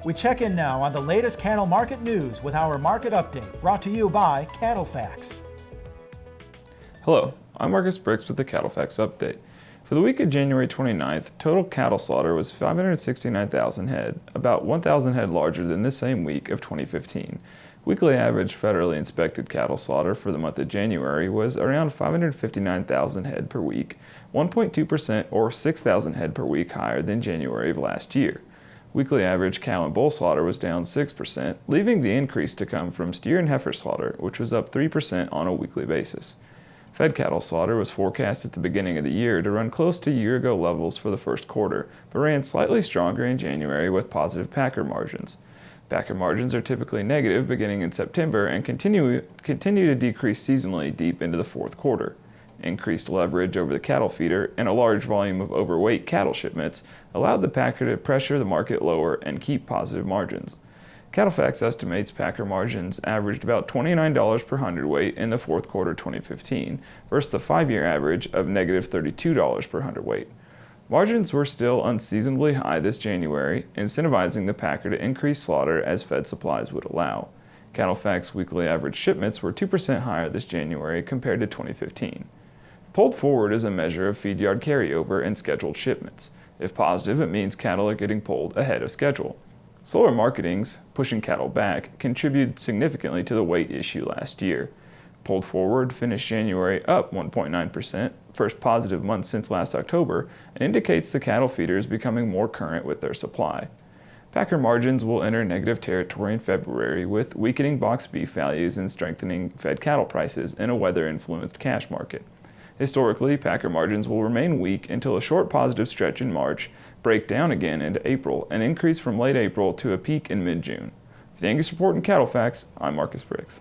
We check in now on the latest cattle market news with our market update, brought to you by CattleFax. Hello, I'm Marcus Briggs with the CattleFax update. For the week of January 29th, total cattle slaughter was 569,000 head, about 1,000 head larger than the same week of 2015. Weekly average federally inspected cattle slaughter for the month of January was around 559,000 head per week, 1.2% or 6,000 head per week higher than January of last year. Weekly average cow and bull slaughter was down 6%, leaving the increase to come from steer and heifer slaughter, which was up 3% on a weekly basis. Fed cattle slaughter was forecast at the beginning of the year to run close to year-ago levels for the first quarter, but ran slightly stronger in January with positive packer margins. Packer margins are typically negative beginning in September and continue to decrease seasonally deep into the fourth quarter. Increased leverage over the cattle feeder and a large volume of overweight cattle shipments allowed the packer to pressure the market lower and keep positive margins. CattleFax estimates packer margins averaged about $29 per hundredweight in the fourth quarter 2015 versus the 5-year average of negative $32 per hundredweight. Margins were still unseasonably high this January, incentivizing the packer to increase slaughter as fed supplies would allow. CattleFax weekly average shipments were 2% higher this January compared to 2015. Pulled forward is a measure of feed yard carryover and scheduled shipments. If positive, it means cattle are getting pulled ahead of schedule. Slower marketings, pushing cattle back, contributed significantly to the weight issue last year. Pulled forward finished January up 1.9%, first positive month since last October, and indicates the cattle feeder is becoming more current with their supply. Packer margins will enter negative territory in February with weakening box beef values and strengthening fed cattle prices in a weather-influenced cash market. Historically, packer margins will remain weak until a short positive stretch in March, break down again into April, and increase from late April to a peak in mid-June. For the Angus Report and CattleFax, I'm Marcus Briggs.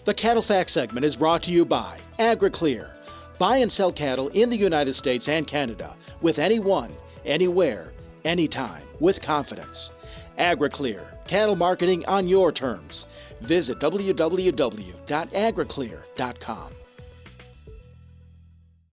The CattleFax segment is brought to you by AgriClear. Buy and sell cattle in the United States and Canada with anyone, anywhere, anytime, with confidence. AgriClear, cattle marketing on your terms. Visit www.agriclear.com.